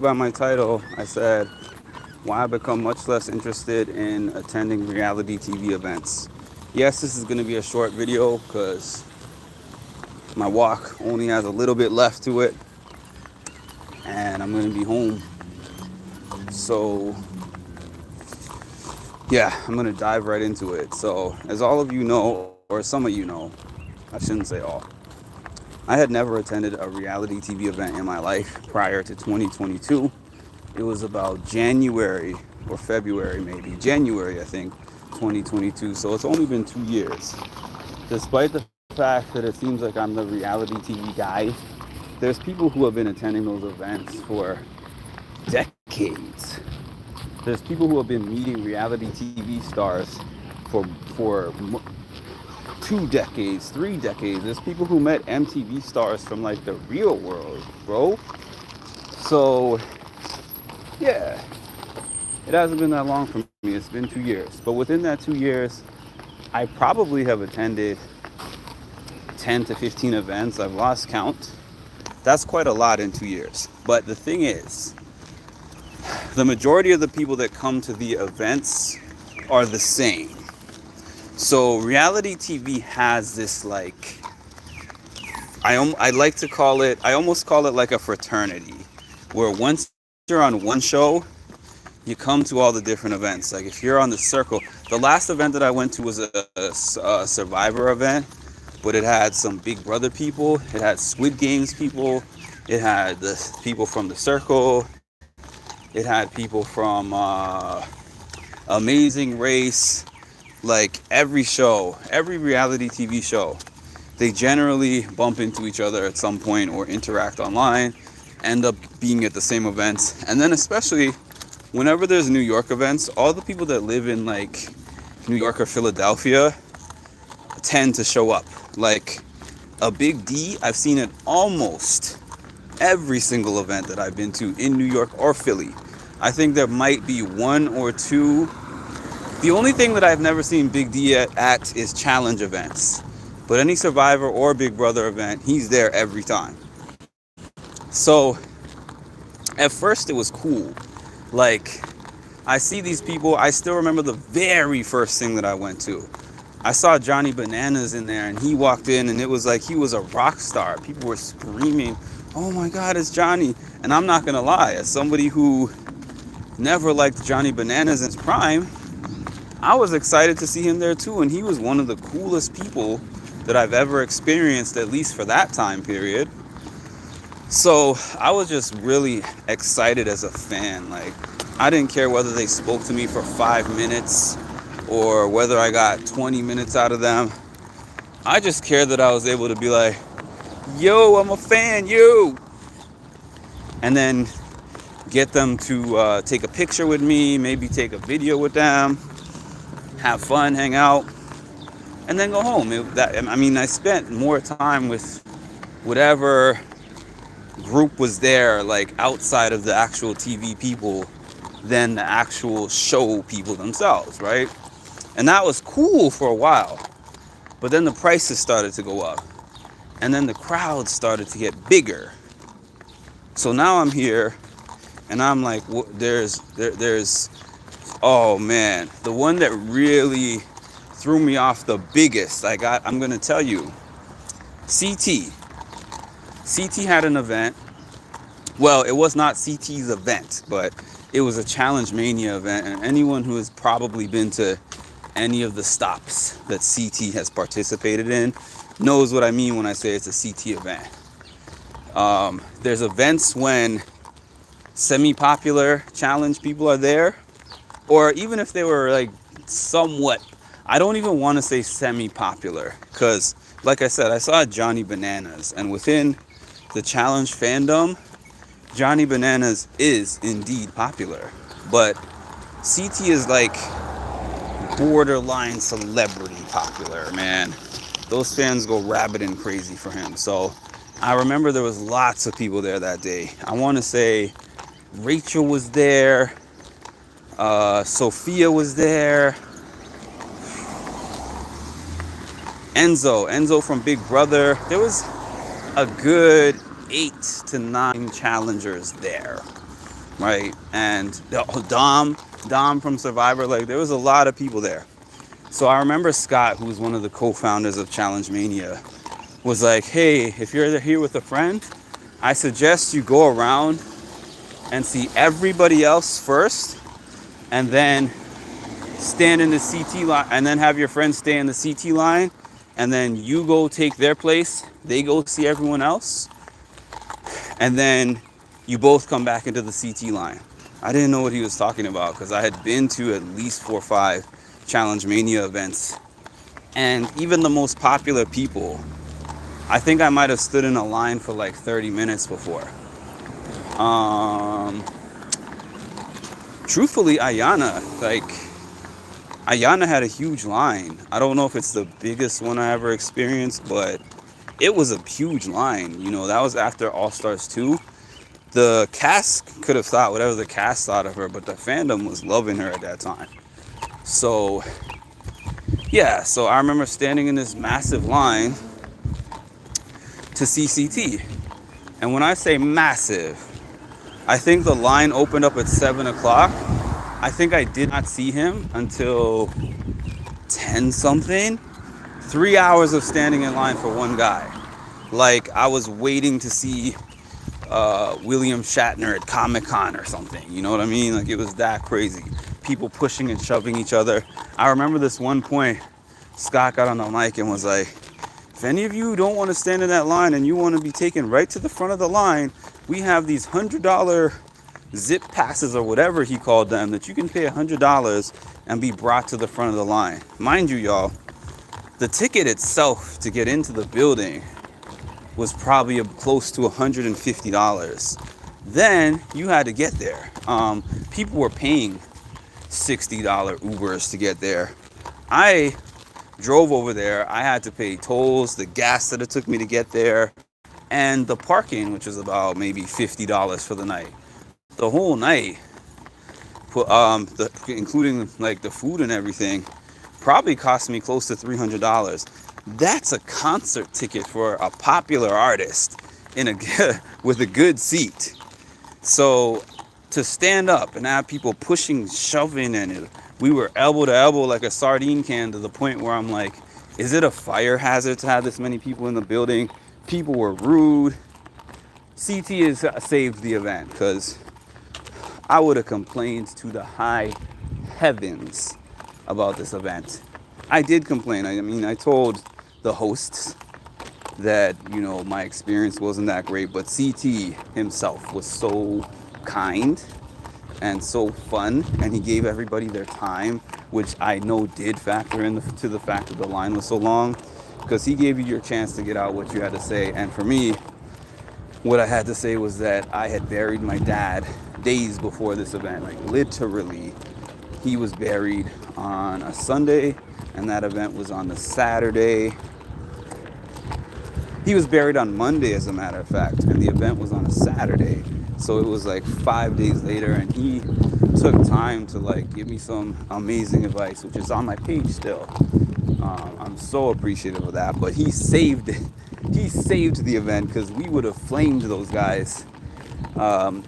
by my title, I said why I become much less interested in attending reality TV events. Yes, this is going to be a short video because my walk only has a little bit left to it and I'm going to be home. So, yeah, I'm going to dive right into it. So, as all of you know, or some of you know, I shouldn't say all, I had never attended a reality TV event in my life prior to 2022. It was about January or February, maybe January, I think, 2022. So it's only been 2 years. Despite the fact that it seems like I'm the reality TV guy, there's people who have been attending those events for decades. There's people who have been meeting reality TV stars for for 2 decades, 3 decades. There's people who met MTV stars from like the real world, bro. So yeah, it hasn't been that long for me. It's been 2 years. But within that 2 years, I probably have attended 10 to 15 events. I've lost count. That's quite a lot in 2 years. But the thing is, the majority of the people that come to the events are the same. So reality TV has this like, I like to call it, I almost call it like a fraternity, where once you're on one show, you come to all the different events. Like if you're on the circle, the last event that I went to was a Survivor event, but it had some Big Brother people, it had Squid Games people, it had the people from the circle, it had people from Amazing Race. Like every show, every reality TV show, they generally bump into each other at some point or interact online, end up being at the same events. And then especially whenever there's New York events, all the people that live in like New York or Philadelphia tend to show up. Like a Big D, I've seen it almost every single event that I've been to in New York or Philly. I think there might be one or two. The only thing that I've never seen Big D at is challenge events. But any Survivor or Big Brother event, he's there every time. So at first it was cool. Like I see these people, I still remember the very first thing that I went to. I saw Johnny Bananas in there and he walked in and it was like he was a rock star. People were screaming, "Oh my God, it's Johnny." And I'm not gonna lie, as somebody who never liked Johnny Bananas in his prime, I was excited to see him there too. And he was one of the coolest people that I've ever experienced, at least for that time period. So I was just really excited as a fan. Like I didn't care whether they spoke to me for 5 minutes or whether I got 20 minutes out of them. I just cared that I was able to be like, "Yo, I'm a fan, yo," and then get them to take a picture with me, maybe take a video with them, have fun, hang out, and then go home. I spent more time with whatever group was there, like outside of the actual TV people, than the actual show people themselves, right? And that was cool for a while. But then the prices started to go up. And then the crowds started to get bigger. So now I'm here and I'm like, there's oh man, the one that really threw me off the biggest, I'm gonna tell you, CT. CT had an event. Well, it was not CT's event, but it was a Challenge Mania event, and anyone who has probably been to any of the stops that CT has participated in knows what I mean when I say it's a CT event. There's events when semi-popular challenge people are there, or even if they were like somewhat, I don't even want to say semi-popular, because like I said, I saw Johnny Bananas, and within the challenge fandom, Johnny Bananas is indeed popular, but CT is like borderline celebrity popular, man. Those fans go rabid and crazy for him. So I remember there was lots of people there that day. I want to say Rachel was there, Sophia was there, Enzo from Big Brother. There was a good 8 to 9 challengers there. right? And Dom from Survivor, like there was a lot of people there. So I remember Scott, who was one of the co-founders of Challenge Mania, was like, hey, if you're here with a friend, I suggest you go around and see everybody else first, and then stand in the CT line, and then have your friends stay in the CT line, and then you go take their place, they go see everyone else, and then you both come back into the CT line. I didn't know what he was talking about because I had been to at least 4 or 5 Challenge Mania events, and even the most popular people, I think I might have stood in a line for like 30 minutes before. Truthfully, Ayana had a huge line. I don't know if it's the biggest one I ever experienced, but it was a huge line. You know, that was after All Stars 2. The cast could have thought whatever the cast thought of her, but the fandom was loving her at that time. So, yeah, so I remember standing in this massive line to CCT. And when I say massive, I think the line opened up at 7 o'clock. I think I did not see him until 10 something. 3 hours of standing in line for one guy. Like I was waiting to see William Shatner at Comic-Con or something. You know what I mean? Like it was that crazy. People pushing and shoving each other. I remember this one point, Scott got on the mic and was like, if any of you don't want to stand in that line and you want to be taken right to the front of the line, we have these $100 zip passes or whatever he called them that you can pay $100 and be brought to the front of the line. Mind you, y'all, the ticket itself to get into the building was probably close to $150. Then you had to get there. People were paying $60 Ubers to get there. I drove over there. I had to pay tolls, the gas that it took me to get there, and the parking, which was about maybe $50 for the night. The whole night, including like the food and everything, probably cost me close to $300. That's a concert ticket for a popular artist with a good seat. So to stand up and have people pushing, shoving, and we were elbow to elbow like a sardine can, to the point where I'm like, is it a fire hazard to have this many people in the building? People were rude. CT has saved the event because I would have complained to the high heavens about this event. I did complain. I mean, I told the hosts that, you know, my experience wasn't that great, but CT himself was so kind and so fun, and he gave everybody their time, which I know did factor into the fact that the line was so long, because he gave you your chance to get out what you had to say. And for me, what I had to say was that I had buried my dad days before this event. Like literally, he was buried on a Sunday, and that event was on the Saturday. He was buried on Monday, as a matter of fact, and the event was on a Saturday. So it was like 5 days later, and he took time to like give me some amazing advice, which is on my page still. I'm so appreciative of that. But he saved the event, because we would have flamed those guys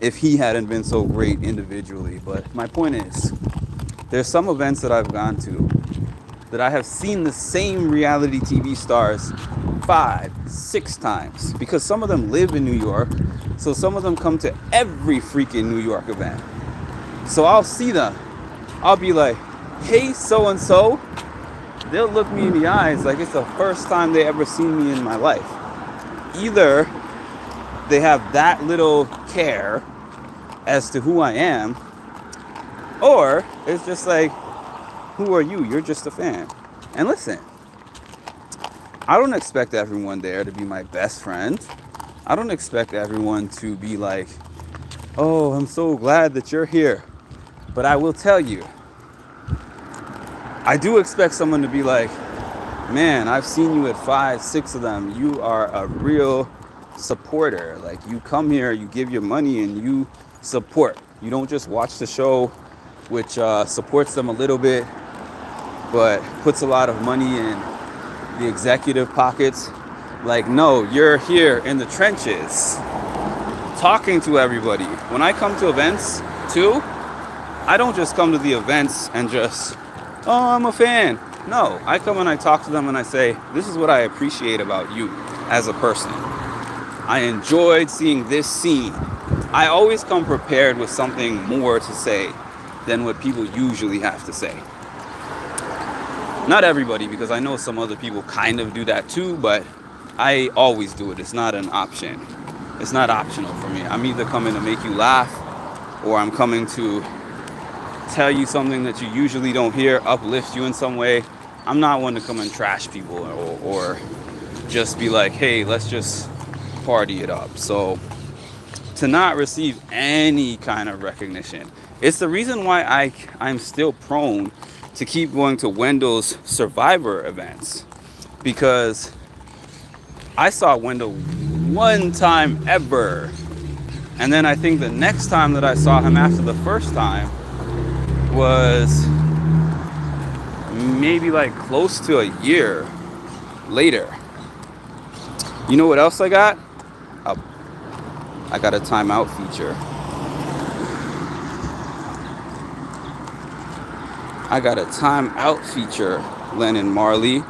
if he hadn't been so great individually. But my point is, there's some events that I've gone to that I have seen the same reality TV stars 5, 6 times, because some of them live in New York, so some of them come to every freaking New York event. So I'll see them, I'll be like, hey, so and so. They'll look me in the eyes like it's the first time they ever seen me in my life. Either they have that little care as to who I am, or it's just like, who are you? You're just a fan. And listen, I don't expect everyone there to be my best friend. I don't expect everyone to be like, oh, I'm so glad that you're here. But I will tell you, I do expect someone to be like, man, I've seen you at 5, 6 of them. You are a real supporter. Like, you come here, you give your money, and you support. You don't just watch the show, which supports them a little bit, but puts a lot of money in the executive pockets. Like, no, you're here in the trenches talking to everybody. When I come to events too, I don't just come to the events and just, oh, I'm a fan. No, I come and I talk to them and I say, this is what I appreciate about you as a person. I enjoyed seeing this scene. I always come prepared with something more to say than what people usually have to say. Not everybody, because I know some other people kind of do that too, but I always do it. It's not an option. It's not optional for me. I'm either coming to make you laugh, or I'm coming to tell you something that you usually don't hear, uplift you in some way. I'm not one to come and trash people or just be like, hey, let's just party it up. So to not receive any kind of recognition, it's the reason why I'm still prone to keep going to Wendell's Survivor events, because I saw Wendell one time ever, and then I think the next time that I saw him after the first time was maybe like close to a year later. You know what else I got? I got a timeout feature. I got a timeout feature, Lennon Marley.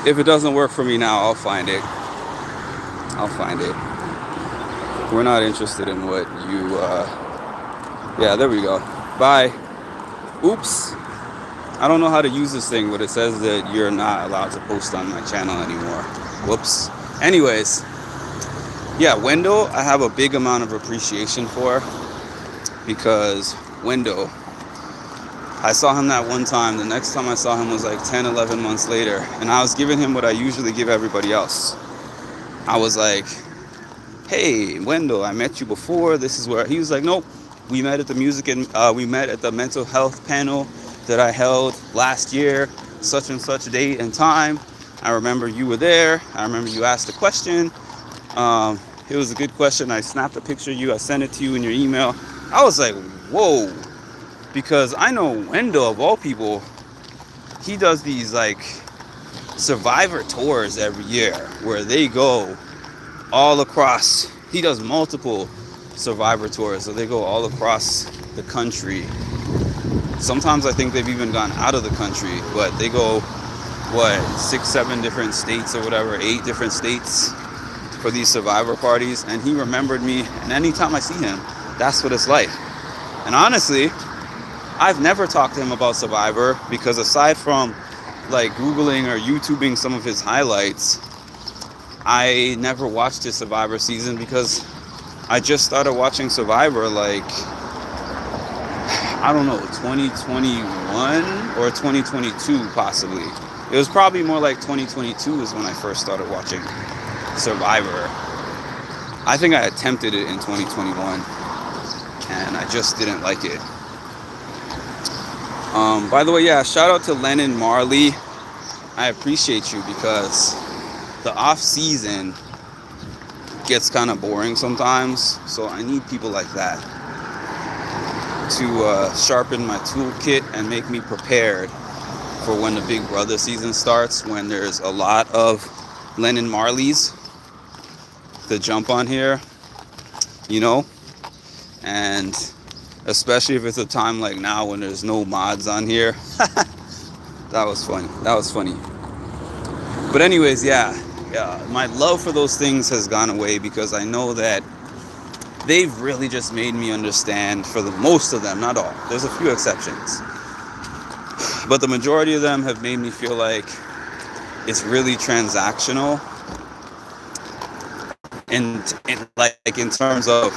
If it doesn't work for me now, I'll find it. We're not interested in what you, yeah, there we go. Bye. Oops. I don't know how to use this thing, but it says that you're not allowed to post on my channel anymore. Whoops. Anyways, yeah, Wendell, I have a big amount of appreciation for, because Wendell, I saw him that one time. The next time I saw him was like 10, 11 months later, and I was giving him what I usually give everybody else. I was like, hey, Wendell, I met you before. This is where he was like, nope. We met at the we met at the mental health panel that I held last year, such and such date and time. I remember you were there. I remember you asked a question. It was a good question. I snapped a picture of you. I sent it to you in your email. I was like, whoa, because I know Wendell, of all people, he does these like Survivor tours every year where they go all across. He does multiple Survivor tours, so they go all across the country. Sometimes I think they've even gone out of the country, but they go, 6, 7 different states or whatever, 8 different states for these Survivor parties. And he remembered me, and anytime I see him, that's what it's like. And honestly, I've never talked to him about Survivor, because aside from like Googling or YouTubing some of his highlights, I never watched his Survivor season, because I just started watching Survivor like, I don't know, 2021 or 2022 possibly. It was probably more like 2022 is when I first started watching Survivor. I think I attempted it in 2021 and I just didn't like it. By the way, yeah, shout out to Lennon Marley. I appreciate you, because the off season gets kind of boring sometimes, so I need people like that to sharpen my toolkit and make me prepared for when the Big Brother season starts, when there's a lot of Lennon Marleys to jump on here, you know, and especially if it's a time like now when there's no mods on here. That was funny. But anyways, yeah, my love for those things has gone away, because I know that they've really just made me understand, for the most of them, not all, there's a few exceptions, but the majority of them have made me feel like it's really transactional, and in terms of,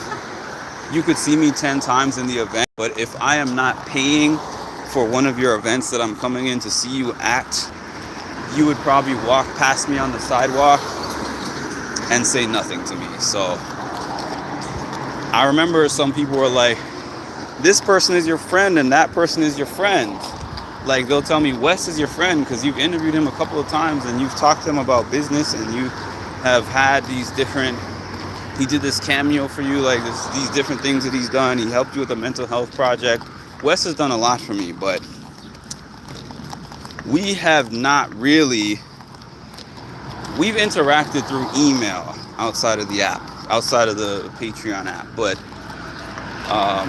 you could see me 10 times in the event, but if I am not paying for one of your events that I'm coming in to see you at, you would probably walk past me on the sidewalk and say nothing to me. So I remember some people were like, this person is your friend and that person is your friend. Like, they'll tell me Wes is your friend because you've interviewed him a couple of times and you've talked to him about business, and you have had these different, he did this cameo for you, like these different things that he's done. He helped you with a mental health project. Wes has done a lot for me, but we have not really, we've interacted through email outside of the app, outside of the Patreon app, but um,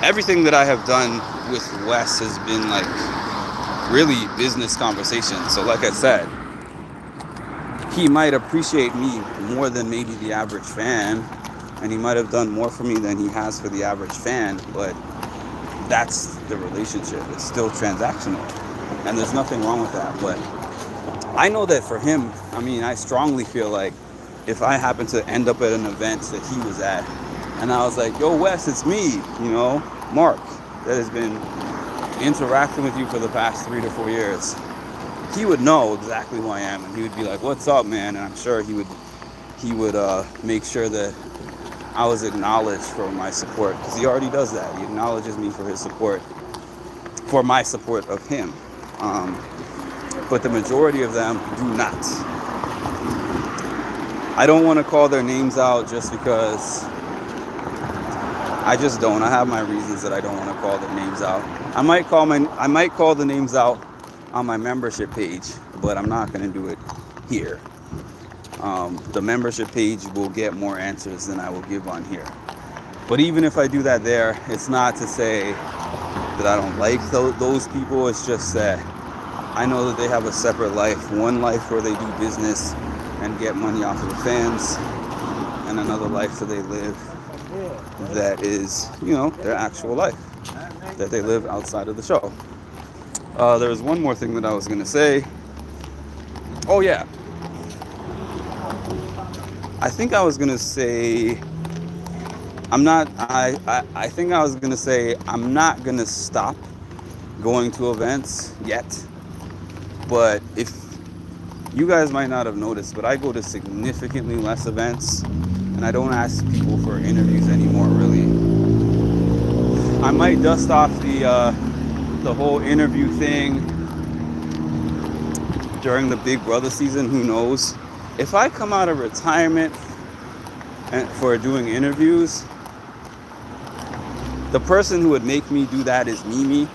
everything that I have done with Wes has been like really business conversations. So like I said, he might appreciate me more than maybe the average fan, and he might have done more for me than he has for the average fan, but that's the relationship. It's still transactional, and there's nothing wrong with that. But I know that for him, I mean, I strongly feel like if I happen to end up at an event that he was at, and I was like, yo, Wes, it's me, Mark, that has been interacting with you for the past 3 to 4 years, he would know exactly who I am, and he would be like, what's up, man? And I'm sure he would make sure that I was acknowledged for my support, because he already does that. He acknowledges me for his support, for my support of him. But the majority of them do not. I don't want to call their names out just because I just don't. I have my reasons that I don't want to call their names out. I might call the names out on my membership page, but I'm not going to do it here. The membership page will get more answers than I will give on here. But even if I do that there, it's not to say that I don't like those people. It's just that I know that they have a separate life. One life where they do business and get money off of the fans, and another life that they live that is, their actual life that they live outside of the show. There was one more thing that I was going to say. Oh, yeah. I think I was going to say I think I was going to say I'm not going to stop going to events yet. But if you guys might not have noticed, but I go to significantly less events, and I don't ask people for interviews anymore, really. I might dust off the whole interview thing during the Big Brother season, who knows. If I come out of retirement for doing interviews, the person who would make me do that is Mimi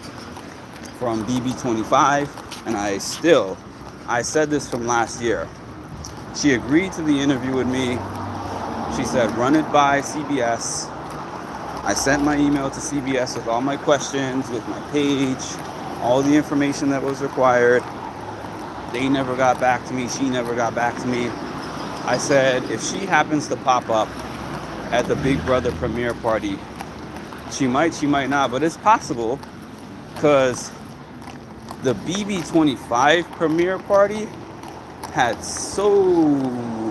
from BB25, and I said this from last year. She agreed to the interview with me. She said, run it by CBS. I sent my email to CBS with all my questions, with my page, all the information that was required. They never got back to me. She never got back to me. I said, if she happens to pop up at the Big Brother premiere party, she might not, but it's possible, because the BB25 premiere party had so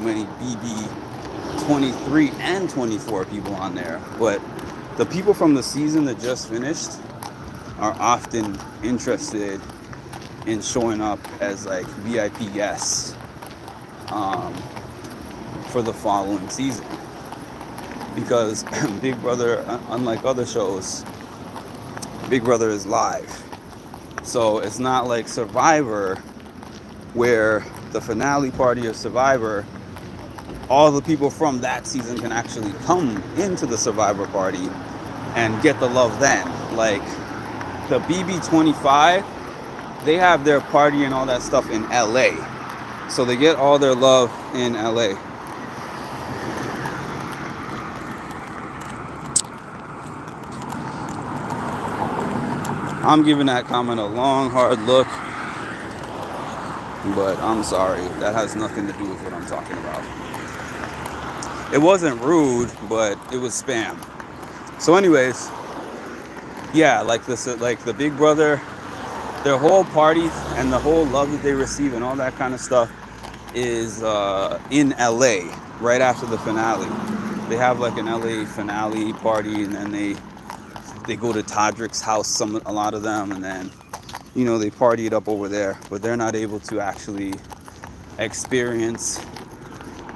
many BB23 and 24 people on there. But the people from the season that just finished are often interested in showing up as like VIP guests for the following season. Because Big Brother, unlike other shows, Big Brother is live. So it's not like Survivor, where the finale party of Survivor, all the people from that season can actually come into the Survivor party and get the love then. Like the BB25, they have their party and all that stuff in LA. So they get all their love in LA. I'm giving that comment a long, hard look, but I'm sorry. That has nothing to do with what I'm talking about. It wasn't rude, but it was spam. So anyways, yeah, like the Big Brother, their whole party and the whole love that they receive and all that kind of stuff is in LA right after the finale. They have like an LA finale party, and then they go to Todrick's house, a lot of them, and then, they party it up over there, but they're not able to actually experience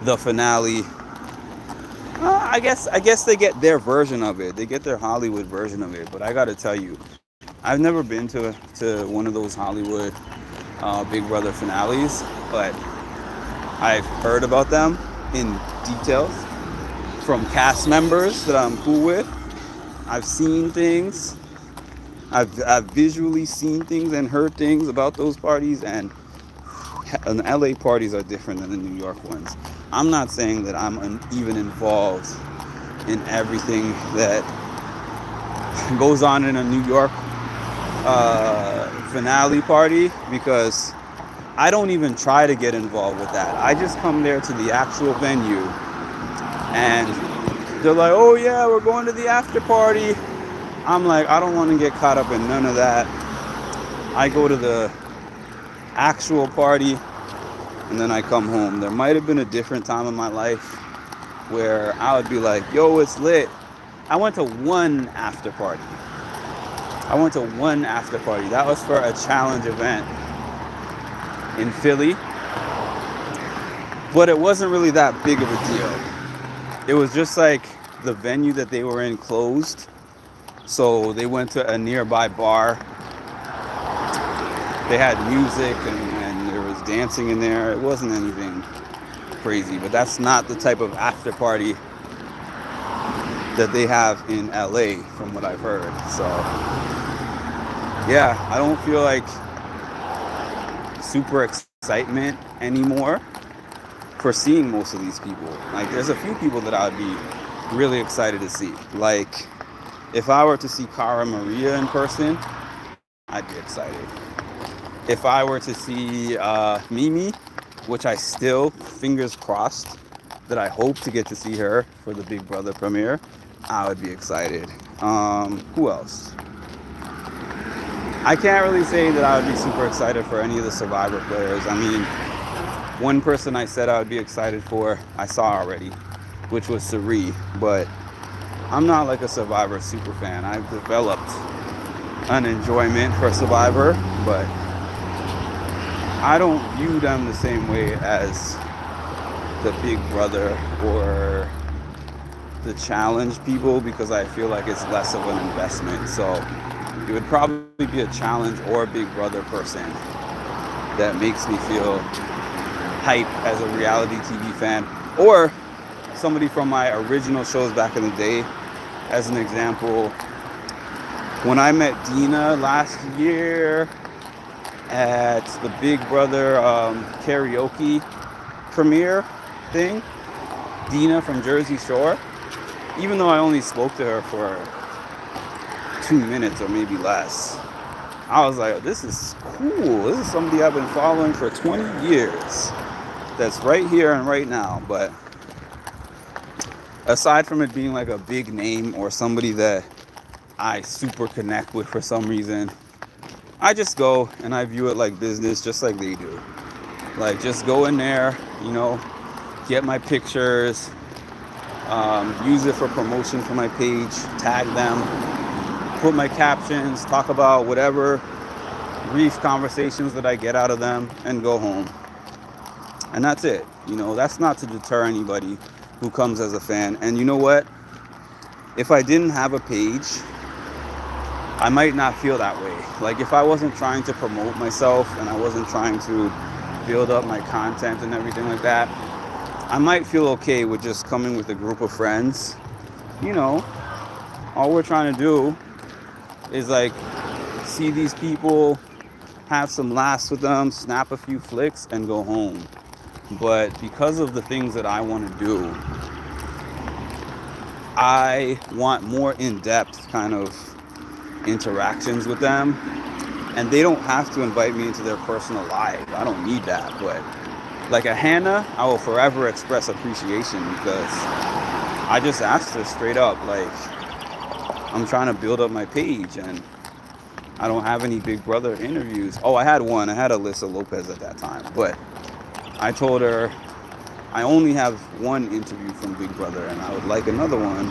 the finale. I guess they get their version of it. They get their Hollywood version of it, but I gotta tell you, I've never been to one of those Hollywood Big Brother finales, but I've heard about them in details from cast members that I'm cool with. I've seen things, I've visually seen things and heard things about those parties, and the LA parties are different than the New York ones. I'm not saying that I'm even involved in everything that goes on in a New York finale party, because I don't even try to get involved with that. I just come there to the actual venue, and they're like, oh yeah, we're going to the after party. I'm like, I don't want to get caught up in none of that. I go to the actual party and then I come home. There might have been a different time in my life where I would be like, yo, it's lit. I went to one after party. That was for a challenge event in Philly. But it wasn't really that big of a deal. It was just like the venue that they were in closed. So they went to a nearby bar. They had music and there was dancing in there. It wasn't anything crazy, but that's not the type of after party that they have in LA from what I've heard. So yeah, I don't feel like super excitement anymore for seeing most of these people. Like, there's a few people that I would be really excited to see. Like, if I were to see Cara Maria in person, I'd be excited. If I were to see Mimi, which I still, fingers crossed, that I hope to get to see her for the Big Brother premiere, I would be excited. Who else? I can't really say that I would be super excited for any of the Survivor players. I mean, one person I said I would be excited for, I saw already, which was Cirie, but I'm not like a Survivor super fan. I've developed an enjoyment for Survivor, but I don't view them the same way as the Big Brother or the challenge people, because I feel like it's less of an investment. So it would probably be a challenge or a Big Brother person that makes me feel hype as a reality TV fan, or somebody from my original shows back in the day. As an example, when I met Dina last year at the Big Brother karaoke premiere thing, Dina from Jersey Shore, even though I only spoke to her for 2 minutes or maybe less, I was like, this is cool. This is somebody I've been following for 20 years that's right here and right now. But aside from it being like a big name or somebody that I super connect with for some reason, I just go and I view it like business, just like they do. Like, just go in there, get my pictures, use it for promotion for my page, tag them, put my captions, talk about whatever brief conversations that I get out of them, and go home. And that's it. That's not to deter anybody who comes as a fan. And you know what? If I didn't have a page, I might not feel that way. Like, if I wasn't trying to promote myself and I wasn't trying to build up my content and everything like that, I might feel okay with just coming with a group of friends. All we're trying to do is like see these people, have some laughs with them, snap a few flicks, and go home. But because of the things that I want to do, I want more in-depth kind of interactions with them. And they don't have to invite me into their personal life. I don't need that. But like a Hannah, I will forever express appreciation, because I just asked her straight up, like, I'm trying to build up my page and I don't have any Big Brother interviews. Oh, I had one. I had Alyssa Lopez at that time. But I told her I only have one interview from Big Brother and I would like another one.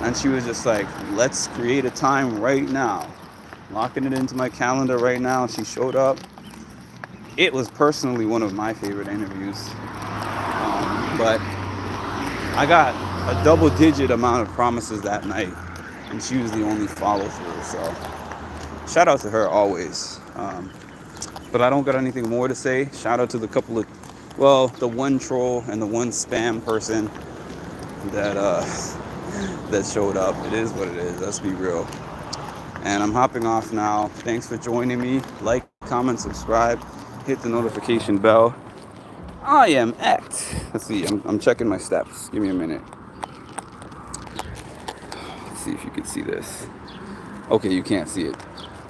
And she was just like, let's create a time right now. Locking it into my calendar right now. She showed up. It was personally one of my favorite interviews. But I got a double-digit amount of promises that night, and she was the only follow-through. So shout out to her always. But I don't got anything more to say. Shout out to the the one troll and the one spam person that showed up. It is what it is. Let's be real. And I'm hopping off now. Thanks for joining me. Like, comment, subscribe, hit the notification bell. I am at, let's see, I'm checking my steps. Give me a minute. Let's see if you can see this. Okay, you can't see it.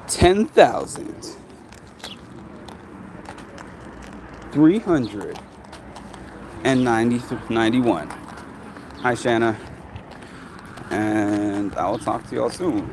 10,391. Hi, Shanna. And I'll talk to y'all soon.